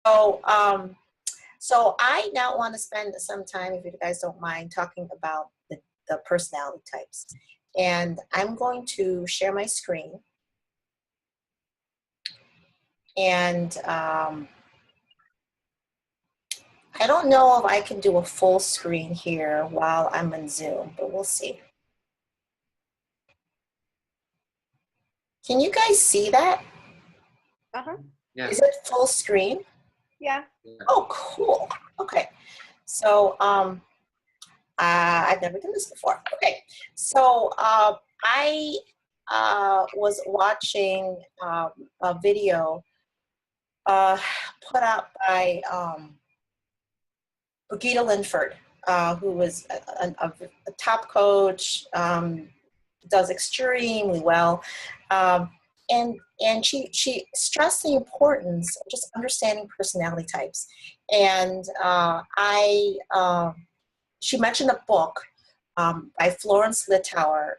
So, so I now want to spend some time, if you guys don't mind, talking about the personality types. And I'm going to share my screen. And I don't know if I can do a full screen here while I'm in Zoom, but we'll see. Can you guys see that? Yeah. Is it full screen? Yeah. Oh, cool. Okay. So I've never done this before. Okay. So I was watching a video put out by Brigitte Linford, who was a top coach, does extremely well. And she stressed the importance of just understanding personality types. And she mentioned a book by Florence Littauer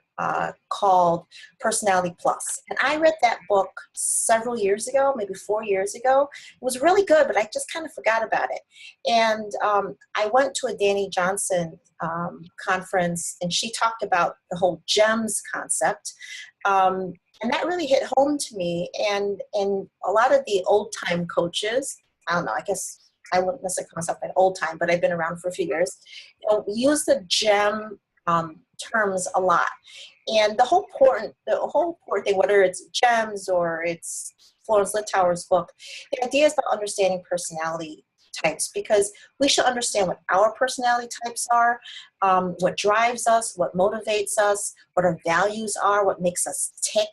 called Personality Plus. And I read that book several years ago, maybe 4 years ago. It was really good, but I just kind of forgot about it. And I went to a Danny Johnson conference, and she talked about the whole GEMS concept. And that really hit home to me. And a lot of the old-time coaches, I don't know, I guess I wouldn't necessarily call myself an old time, but I've been around for a few years, use the GEM terms a lot. And the whole important thing, whether it's GEMS or it's Florence Littauer's book, the idea is about understanding personality types, because we should understand what our personality types are, what drives us, what motivates us, what our values are, what makes us tick.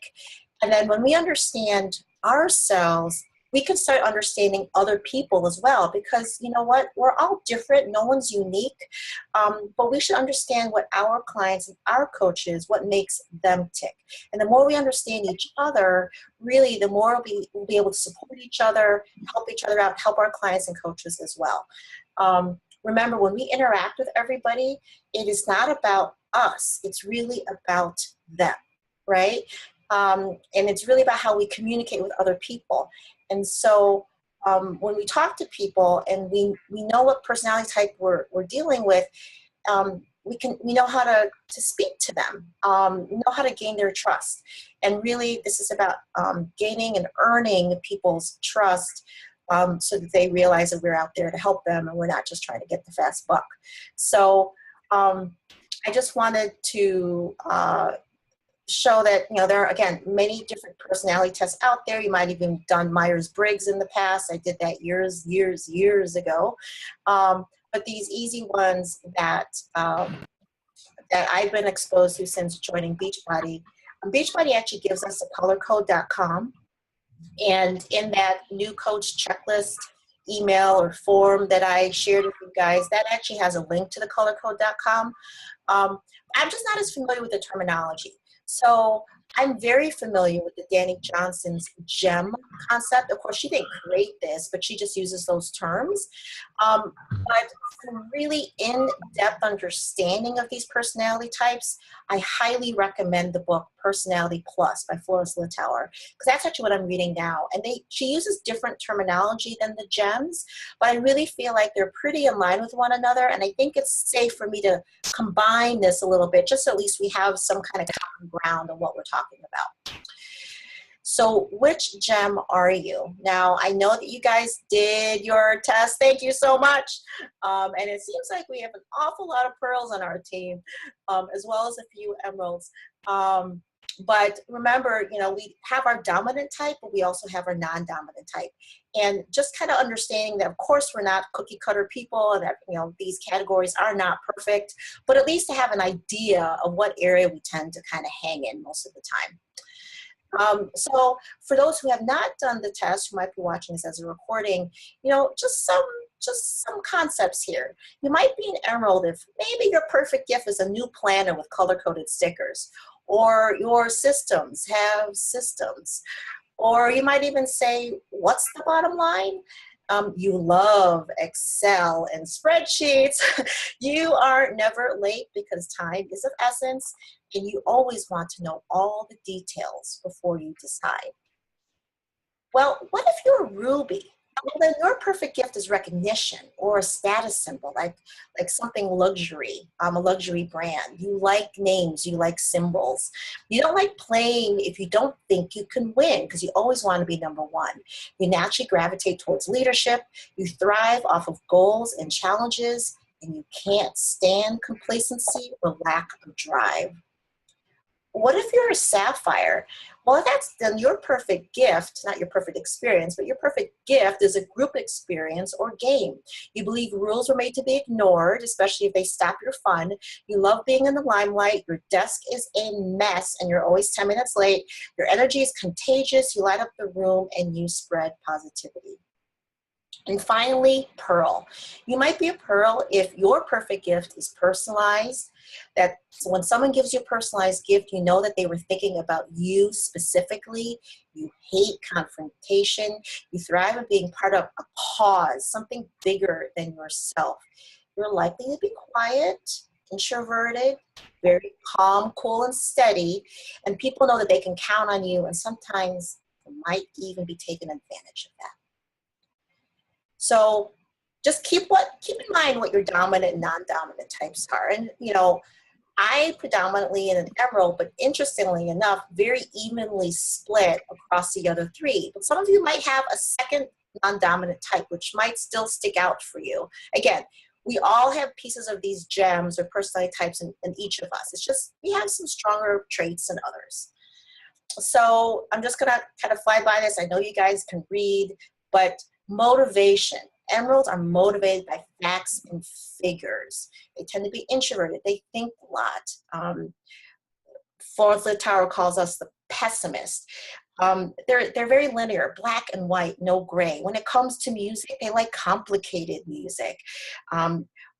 And then when we understand ourselves, we can start understanding other people as well, because you know what, we're all different, no one's unique, but we should understand what our clients and our coaches, what makes them tick. And the more we understand each other, really the more we'll be able to support each other, help each other out, help our clients and coaches as well. Remember, when we interact with everybody, it is not about us, it's really about them, right? And it's really about how we communicate with other people. And so when we talk to people and we know what personality type we're dealing with, we know how to speak to them, know how to gain their trust. And really, this is about gaining and earning people's trust, so that they realize that we're out there to help them and we're not just trying to get the fast buck. So I just wanted to show that, you know, there are, again, many different personality tests out there. You might have even done Myers-Briggs in the past. I did that years ago. But these easy ones that I've been exposed to since joining Beachbody. Beachbody actually gives us a colorcode.com. And in that new coach checklist email or form that I shared with you guys, that actually has a link to the colorcode.com. I'm just not as familiar with the terminology. So I'm very familiar with the Danny Johnson's GEM concept. Of course, she didn't create this, but she just uses those terms. But for really in-depth understanding of these personality types, I highly recommend the book Personality Plus by Florence Littauer, because that's actually what I'm reading now. And she uses different terminology than the GEMS, but I really feel like they're pretty in line with one another. And I think it's safe for me to combine this a little bit, just so at least we have some kind of common ground on what we're talking about. So which GEM are you? Now, I know that you guys did your test. Thank you so much. And it seems like we have an awful lot of pearls on our team, as well as a few emeralds. But remember, you know, we have our dominant type, but we also have our non-dominant type. And just kind of understanding that, of course, we're not cookie cutter people, and that, you know, these categories are not perfect, but at least to have an idea of what area we tend to kind of hang in most of the time. So for those who have not done the test, who might be watching this as a recording, you know, just some concepts here. You might be an emerald if maybe your perfect gift is a new planner with color-coded stickers, or your systems have systems, or you might even say, what's the bottom line? You love Excel and spreadsheets. You are never late because time is of essence, and you always want to know all the details before you decide. Well, what if you're a Ruby? Well, then your perfect gift is recognition or a status symbol, like something luxury, a luxury brand. You like names, you like symbols. You don't like playing if you don't think you can win because you always want to be number one. You naturally gravitate towards leadership. You thrive off of goals and challenges, and you can't stand complacency or lack of drive. What if you're a sapphire? Well, that's then your perfect gift, not your perfect experience, but your perfect gift is a group experience or game. You believe rules were made to be ignored, especially if they stop your fun. You love being in the limelight. Your desk is a mess and you're always 10 minutes late. Your energy is contagious. You light up the room and you spread positivity. And finally, pearl. You might be a pearl if your perfect gift is personalized. That so when someone gives you a personalized gift, you know that they were thinking about you specifically. You hate confrontation. You thrive on being part of a cause, something bigger than yourself. You're likely to be quiet, introverted, very calm, cool, and steady. And people know that they can count on you, and sometimes you might even be taking advantage of that. So just keep in mind what your dominant and non-dominant types are. And I predominantly in an emerald, but interestingly enough, very evenly split across the other three. But some of you might have a second non-dominant type, which might still stick out for you. Again, we all have pieces of these gems or personality types in each of us. It's just we have some stronger traits than others. So I'm just gonna kind of fly by this. I know you guys can read, but motivation. Emeralds are motivated by facts and figures. They tend to be introverted. They think a lot. Florence Littauer calls us the pessimist. They're very linear, black and white, no gray. When it comes to music, they like complicated music.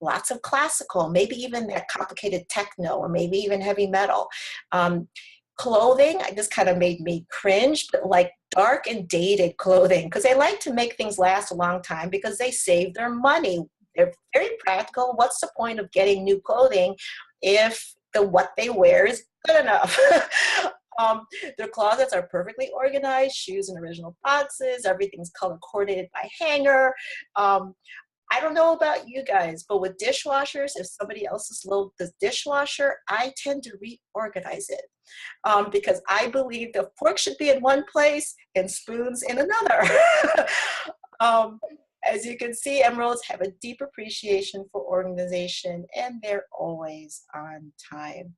Lots of classical, maybe even that complicated techno, or maybe even heavy metal. Clothing, I just kind of made me cringe, but like dark and dated clothing, because they like to make things last a long time because they save their money. They're very practical. What's the point of getting new clothing if what they wear is good enough? Their closets are perfectly organized, shoes in original boxes, everything's color coordinated by hanger. I don't know about you guys, but with dishwashers, if somebody else is loaded the dishwasher, I tend to reorganize it because I believe the fork should be in one place and spoons in another. As you can see, emeralds have a deep appreciation for organization, and they're always on time.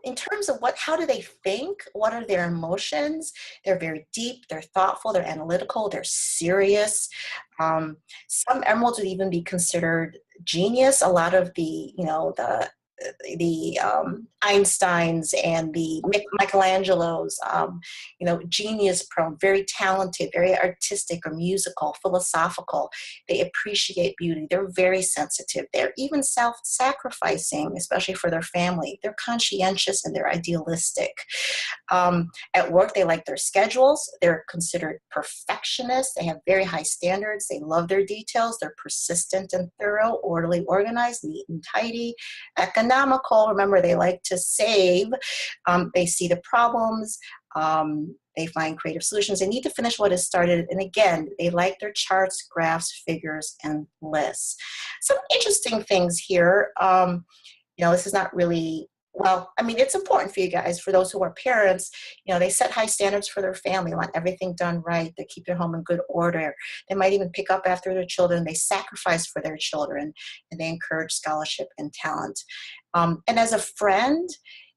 In terms of how do they think? What are their emotions? They're very deep, they're thoughtful, they're analytical, they're serious. Some emeralds would even be considered genius. A lot of the Einsteins and the Michelangelos, genius prone, very talented, very artistic or musical, philosophical. They appreciate beauty. They're very sensitive. They're even self-sacrificing, especially for their family. They're conscientious and they're idealistic. At work, they like their schedules. They're considered perfectionists. They have very high standards. They love their details. They're persistent and thorough, orderly, organized, neat and tidy, economical. Remember, they like to save. They see the problems. They find creative solutions. They need to finish what is started. And again, they like their charts, graphs, figures, and lists. Some interesting things here. This is not really, it's important for you guys, for those who are parents. They set high standards for their family, want everything done right. They keep their home in good order. They might even pick up after their children. They sacrifice for their children, and they encourage scholarship and talent. And as a friend,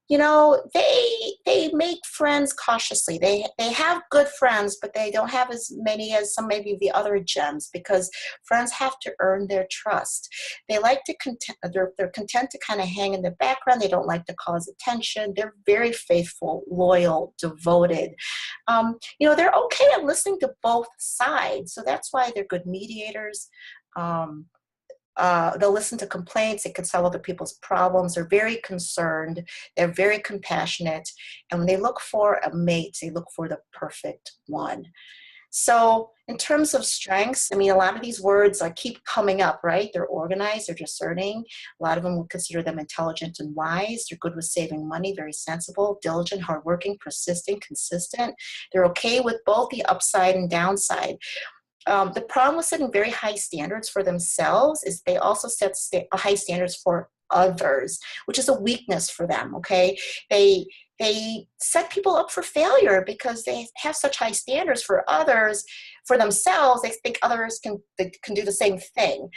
they make friends cautiously. They have good friends, but they don't have as many as some maybe of the other gems, because friends have to earn their trust. They like to they're content to kind of hang in the background. They don't like to cause attention. They're very faithful, loyal, devoted. They're okay at listening to both sides, so that's why they're good mediators. They'll listen to complaints. They can solve other people's problems. They're very concerned. They're very compassionate. And when they look for a mate, they look for the perfect one. So in terms of strengths, I mean, a lot of these words keep coming up, right? They're organized, they're discerning. A lot of them would consider them intelligent and wise. They're good with saving money, very sensible, diligent, hardworking, persistent, consistent. They're okay with both the upside and downside. The problem with setting very high standards for themselves is they also set high standards for others, which is a weakness for them, okay? They set people up for failure because they have such high standards for others. For themselves, they think others can do the same thing.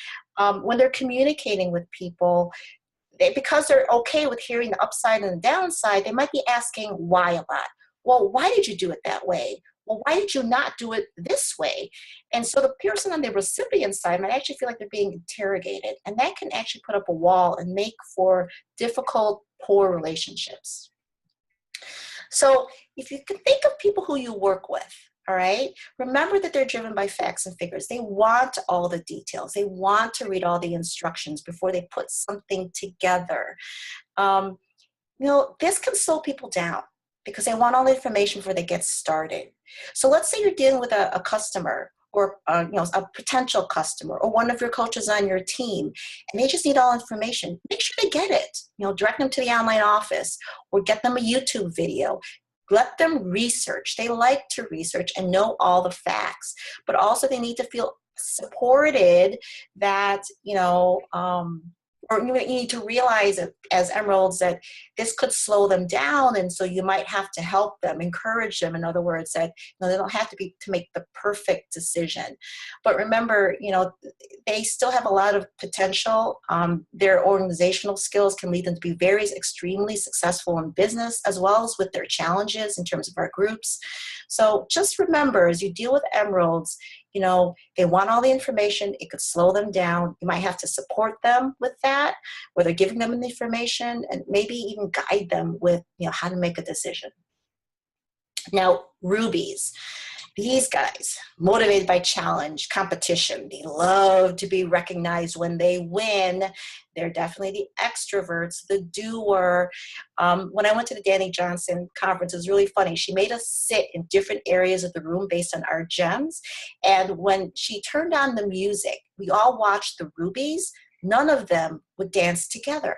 When they're communicating with people, because they're okay with hearing the upside and the downside, they might be asking why a lot. Well, why did you do it that way? Well, why did you not do it this way? And so the person on the recipient side might actually feel like they're being interrogated, and that can actually put up a wall and make for difficult, poor relationships. So if you can think of people who you work with, all right, remember that they're driven by facts and figures. They want all the details. They want to read all the instructions before they put something together. This can slow people down because they want all the information before they get started. So let's say you're dealing with a customer or a potential customer or one of your coaches on your team, and they just need all information. Make sure they get it. Direct them to the online office or get them a YouTube video. Let them research. They like to research and know all the facts, but also they need to feel supported that, or you need to realize as Emeralds that this could slow them down, and so you might have to help them, encourage them. In other words, that they don't have to make the perfect decision. But remember, they still have a lot of potential. Their organizational skills can lead them to be very extremely successful in business, as well as with their challenges in terms of our groups. So just remember, as you deal with Emeralds, they want all the information. It could slow them down. You might have to support them with that, whether giving them the information and maybe even guide them with, how to make a decision. Now, rubies. These guys, motivated by challenge, competition. They love to be recognized when they win. They're definitely the extroverts, the doer. When I went to the Danny Johnson conference, it was really funny. She made us sit in different areas of the room based on our gems. And when she turned on the music, we all watched the rubies. None of them would dance together.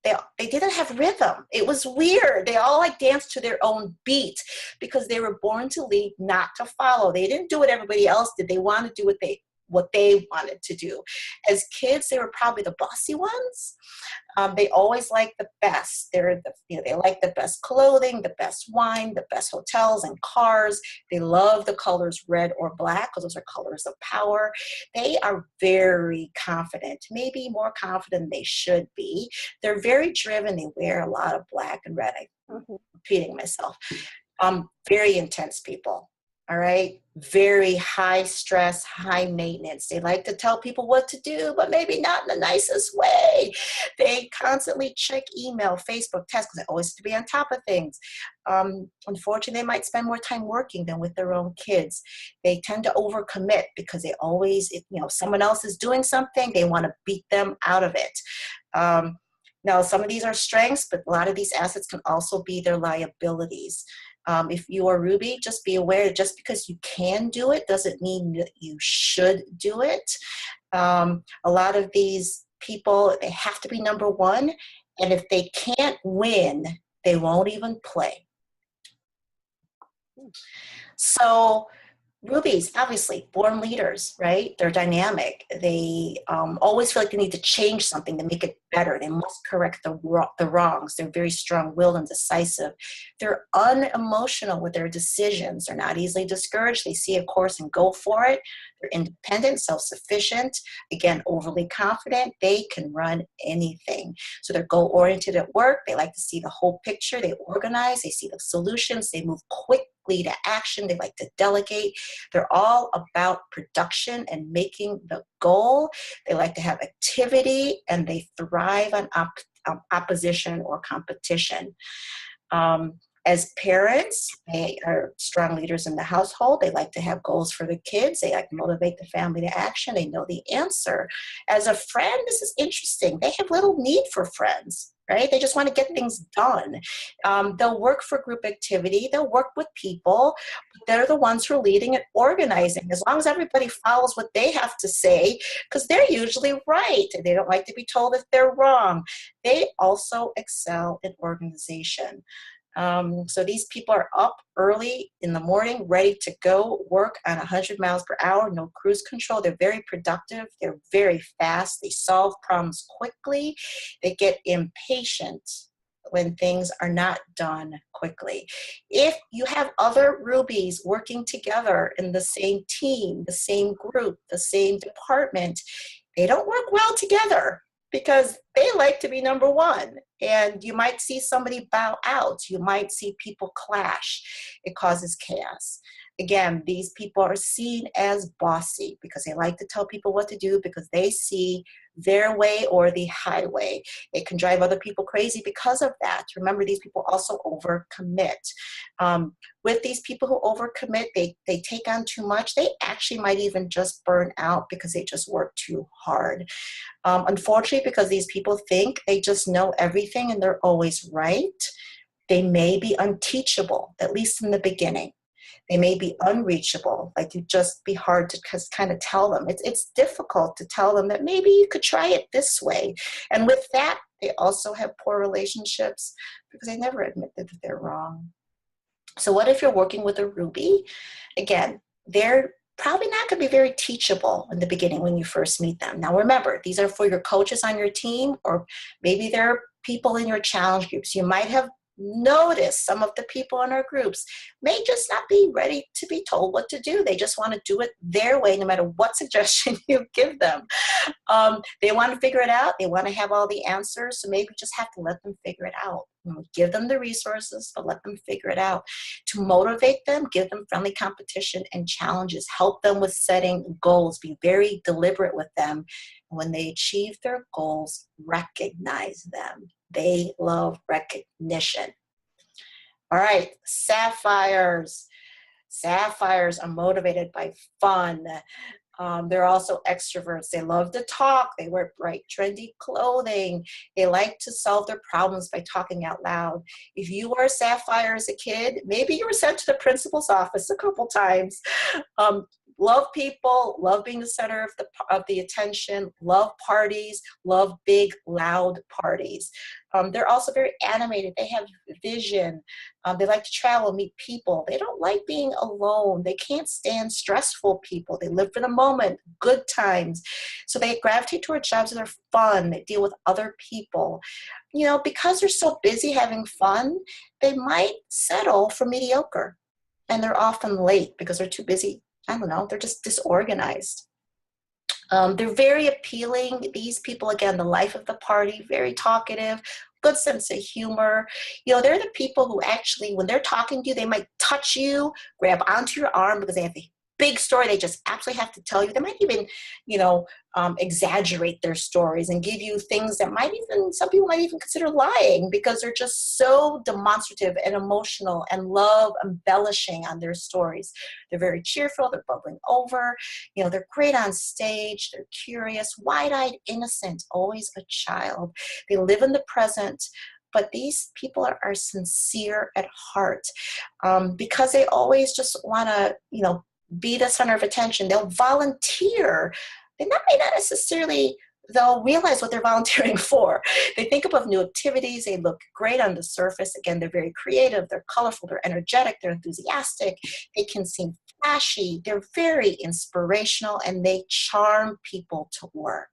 They didn't have rhythm. It was weird. They all danced to their own beat because they were born to lead, not to follow. They didn't do what everybody else did. They wanted to do what they wanted to do. As kids, they were probably the bossy ones. They always liked the best. They like the best clothing, the best wine, the best hotels and cars. They love the colors red or black because those are colors of power. They are very confident, maybe more confident than they should be. They're very driven. They wear a lot of black and red. I'm repeating myself. Very intense people. All right. Very high stress, high maintenance. They like to tell people what to do, but maybe not in the nicest way. They constantly check email, Facebook, text, because they always have to be on top of things. Unfortunately, they might spend more time working than with their own kids. They tend to overcommit because they always, if someone else is doing something, they want to beat them out of it. Now, some of these are strengths, but a lot of these assets can also be their liabilities. If you are Ruby, just be aware that just because you can do it doesn't mean that you should do it. A lot of these people, they have to be number one, and if they can't win, they won't even play. So rubies, obviously, born leaders, right? They're dynamic. They always feel like they need to change something to make it better. They must correct the wrongs. They're very strong-willed and decisive. They're unemotional with their decisions. They're not easily discouraged. They see a course and go for it. They're independent, self-sufficient, again, overly confident. They can run anything. So they're goal-oriented at work. They like to see the whole picture. They organize. They see the solutions. They move quickly to action. They like to delegate. They're all about production and making the goal. They like to have activity, and they thrive on opposition or competition. As parents, they are strong leaders in the household. They like to have goals for the kids. They like to motivate the family to action. They know the answer. As a friend, this is interesting. They have little need for friends, right? They just want to get things done. They'll work for group activity. They'll work with people. But they're the ones who are leading and organizing. As long as everybody follows what they have to say, because they're usually right. They don't like to be told if they're wrong. They also excel in organization. So these people are up early in the morning, ready to go work on 100 miles per hour, no cruise control. They're very productive. They're very fast. They solve problems quickly. They get impatient when things are not done quickly. If you have other Rubies working together in the same team, the same group, the same department, they don't work well together, because they like to be number one. And you might see somebody bow out. You might see people clash. It causes chaos. Again, these people are seen as bossy because they like to tell people what to do, because they see their way or the highway. It can drive other people crazy because of that. Remember, these people also overcommit. With these people who overcommit, they take on too much. They actually might even just burn out because they just work too hard. Unfortunately, because these people think they just know everything and they're always right, they may be unteachable, at least in the beginning. They may be unreachable, like you just be hard to kind of tell them. It's difficult to tell them that maybe you could try it this way. And with that, they also have poor relationships because they never admit that they're wrong. So what if you're working with a Ruby? Again, they're probably not going to be very teachable in the beginning when you first meet them. Now remember, these are for your coaches on your team, or maybe they're people in your challenge groups. You might have noticed some of the people in our groups may just not be ready to be told what to do. They just want to do it their way, no matter what suggestion you give them. They want to figure it out. They want to have all the answers. So maybe you just have to let them figure it out. Give them the resources, but let them figure it out. To motivate them, give them friendly competition and challenges. Help them with setting goals. Be very deliberate with them. And when they achieve their goals, recognize them. They love recognition. All right, sapphires. Sapphires are motivated by fun. They're also extroverts. They love to talk. They wear bright, trendy clothing. They like to solve their problems by talking out loud. If you were a sapphire as a kid, maybe you were sent to the principal's office a couple times. Love people, love being the center of the attention, love parties, love big, loud parties. They're also very animated. They have vision. They like to travel, meet people. They don't like being alone. They can't stand stressful people. They live for the moment, good times. So they gravitate toward jobs that are fun. They deal with other people. You know, because they're so busy having fun, they might settle for mediocre. And they're often late because they're too busy. I don't know, they're just disorganized. They're very appealing. These people, again, the life of the party, very talkative, good sense of humor. You know, they're the people who actually, when they're talking to you, they might touch you, grab onto your arm because they have a big story they just absolutely have to tell you. They might even, you know, exaggerate their stories and give you things that might even, some people might even consider lying because they're just so demonstrative and emotional and love embellishing on their stories. They're very cheerful. They're bubbling over. You know, they're great on stage. They're curious, wide-eyed, innocent, always a child. They live in the present. But these people are sincere at heart because they always just want to, you know, be the center of attention. They'll volunteer. They may not necessarily, they'll realize what they're volunteering for. They think up of new activities. They look great on the surface. Again, they're very creative. They're colorful. They're energetic. They're enthusiastic. They can seem flashy. They're very inspirational, and they charm people to work.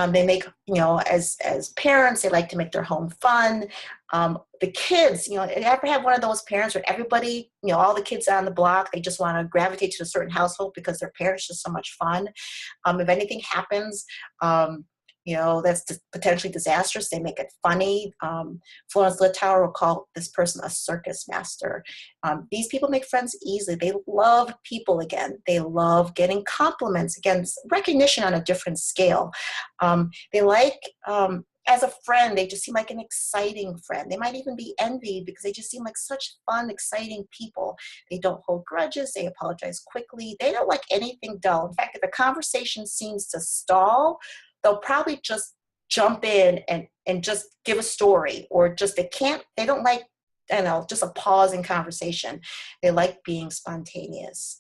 They make, you know, as parents, they like to make their home fun. The kids, you know, ever have one of those parents where everybody, you know, all the kids on the block, they just want to gravitate to a certain household because their parents are just so much fun. If anything happens, you know, that's potentially disastrous, they make it funny. Florence Littauer will call this person a circus master. These people make friends easily. They love people again. They love getting compliments. Again, recognition on a different scale. They like, as a friend, they just seem like an exciting friend. They might even be envied because they just seem like such fun, exciting people. They don't hold grudges. They apologize quickly. They don't like anything dull. In fact, if a conversation seems to stall, they'll probably just jump in and just give a story, or just they don't like, I don't know, just a pause in conversation. They like being spontaneous.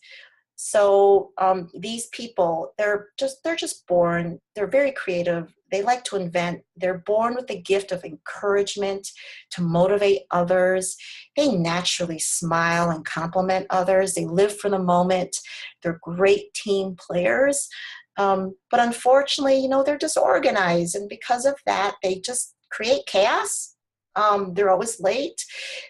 So these people, they're just born, they're very creative. They like to invent. They're born with the gift of encouragement to motivate others. They naturally smile and compliment others. They live for the moment. They're great team players. But unfortunately, they're disorganized. And because of that, they just create chaos. They're always late.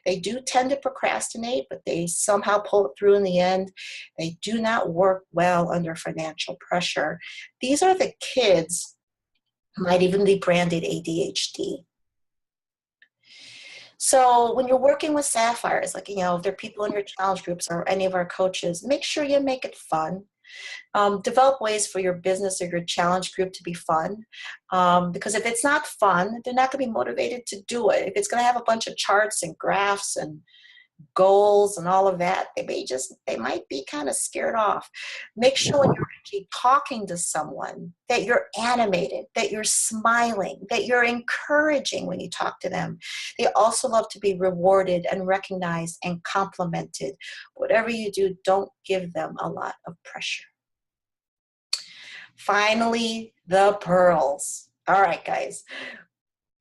They do tend to procrastinate, but they somehow pull it through in the end. They do not work well under financial pressure. These are the kids, might even be branded ADHD. So when you're working with Sapphires, like, if there are people in your challenge groups or any of our coaches, make sure you make it fun. Develop ways for your business or your challenge group to be fun. Because if it's not fun, they're not going to be motivated to do it. If it's going to have a bunch of charts and graphs and goals and all of that, they might be kind of scared off. Make sure when you're actually talking to someone that you're animated, that you're smiling, that you're encouraging when you talk to them. They also love to be rewarded and recognized and complimented. Whatever you do, don't give them a lot of pressure. Finally, the pearls. All right, guys.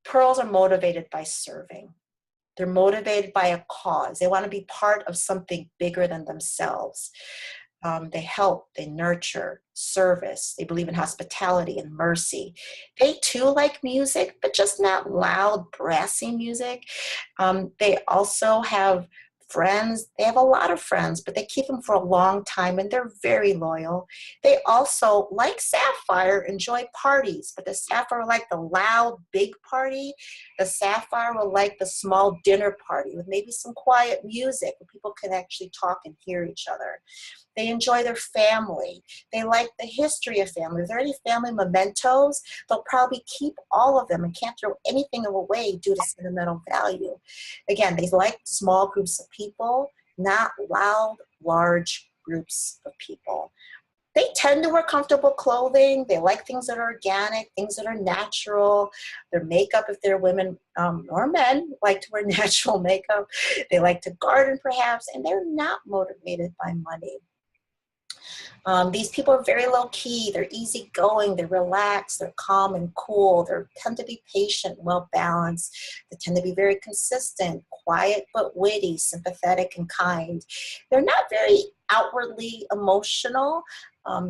Pearls are motivated by serving. They're motivated by a cause. They want to be part of something bigger than themselves. They help, they nurture, service. They believe in hospitality and mercy. They too like music, but just not loud, brassy music. They also have friends. They have a lot of friends, but they keep them for a long time, and they're very loyal. They also, like Sapphire, enjoy parties, but the Sapphire will like the loud, big party. The Sapphire will like the small dinner party with maybe some quiet music where people can actually talk and hear each other. They enjoy their family. They like the history of family. If there are any family mementos, they'll probably keep all of them and can't throw anything away due to sentimental value. Again, they like small groups of people, not loud, large groups of people. They tend to wear comfortable clothing. They like things that are organic, things that are natural. Their makeup, if they're women or men, like to wear natural makeup. They like to garden perhaps, and they're not motivated by money. These people are very low key. They're easygoing. They're relaxed. They're calm and cool. They tend to be patient, well balanced. They tend to be very consistent, quiet but witty, sympathetic and kind. They're not very outwardly emotional.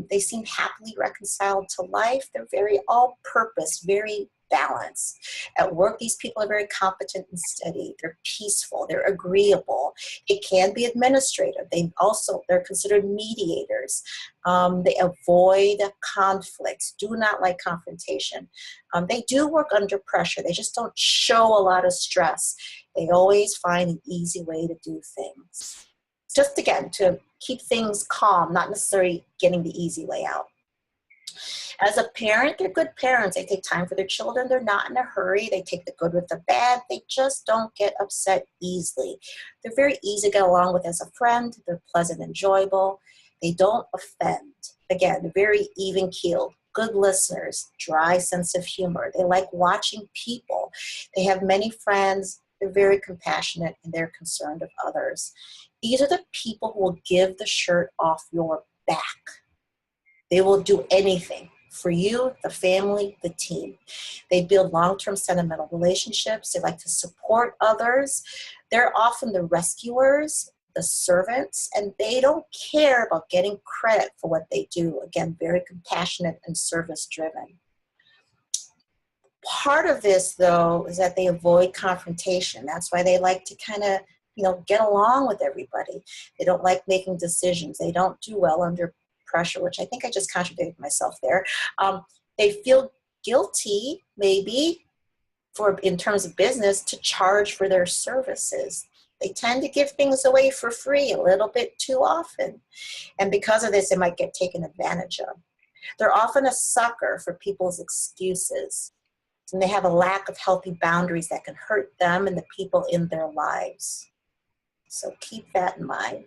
They seem happily reconciled to life. They're very all-purpose, very balanced. At work, these people are very competent and steady. They're peaceful. They're agreeable. It can be administrative. They're considered mediators. They avoid conflicts, do not like confrontation. They do work under pressure. They just don't show a lot of stress. They always find an easy way to do things. Just again, to keep things calm, not necessarily getting the easy way out. As a parent, they're good parents. They take time for their children. They're not in a hurry. They take the good with the bad. They just don't get upset easily. They're very easy to get along with as a friend. They're pleasant, enjoyable. They don't offend. Again, they're very even-keeled, good listeners, dry sense of humor. They like watching people. They have many friends. They're very compassionate, and they're concerned of others. These are the people who will give the shirt off your back. They will do anything for you, the family, the team. They build long-term sentimental relationships. They like to support others. They're often the rescuers, the servants, and they don't care about getting credit for what they do. Again, very compassionate and service-driven. Part of this, though, is that they avoid confrontation. That's why they like to kind of, get along with everybody. They don't like making decisions. They don't do well under pressure, which I think I just contradicted myself there. They feel guilty, maybe, in terms of business, to charge for their services. They tend to give things away for free a little bit too often. And because of this, they might get taken advantage of. They're often a sucker for people's excuses. And they have a lack of healthy boundaries that can hurt them and the people in their lives. So keep that in mind.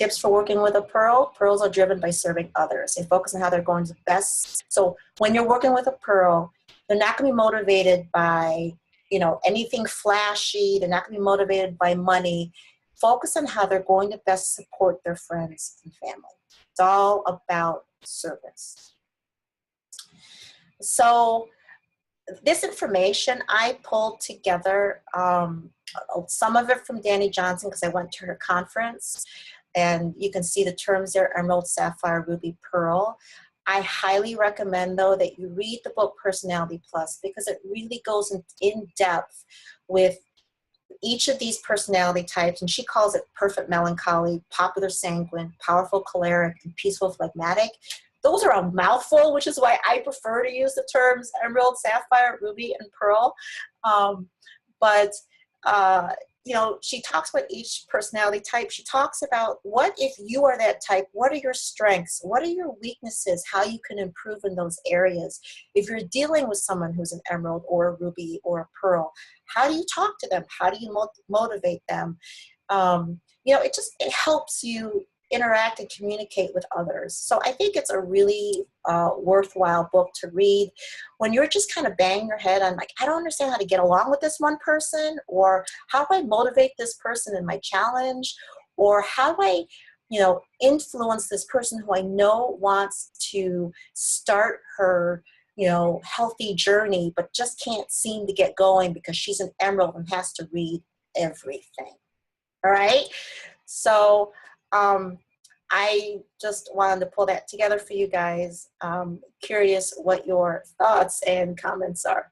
Tips for working with a Pearl. Pearls are driven by serving others. They focus on how they're going to best. So when you're working with a Pearl, they're not going to be motivated by, anything flashy. They're not going to be motivated by money. Focus on how they're going to best support their friends and family. It's all about service. So this information I pulled together, some of it from Dani Johnson because I went to her conference, and you can see the terms there: emerald, sapphire, ruby, pearl. I highly recommend, though, that you read the book Personality Plus, because it really goes in depth with each of these personality types, and she calls it perfect melancholy, popular sanguine, powerful choleric, and peaceful phlegmatic. Those are a mouthful, which is why I prefer to use the terms emerald, sapphire, ruby, and pearl. She talks about each personality type. She talks about what if you are that type, what are your strengths, what are your weaknesses, how you can improve in those areas. If you're dealing with someone who's an emerald or a ruby or a pearl, how do you talk to them? How do you motivate them? It helps you interact and communicate with others. So I think it's a really worthwhile book to read when you're just kind of banging your head on, like, I don't understand how to get along with this one person, or how do I motivate this person in my challenge, or how do I, influence this person who I know wants to start her, healthy journey, but just can't seem to get going because she's an emerald and has to read everything. All right. So, I just wanted to pull that together for you guys. Curious what your thoughts and comments are.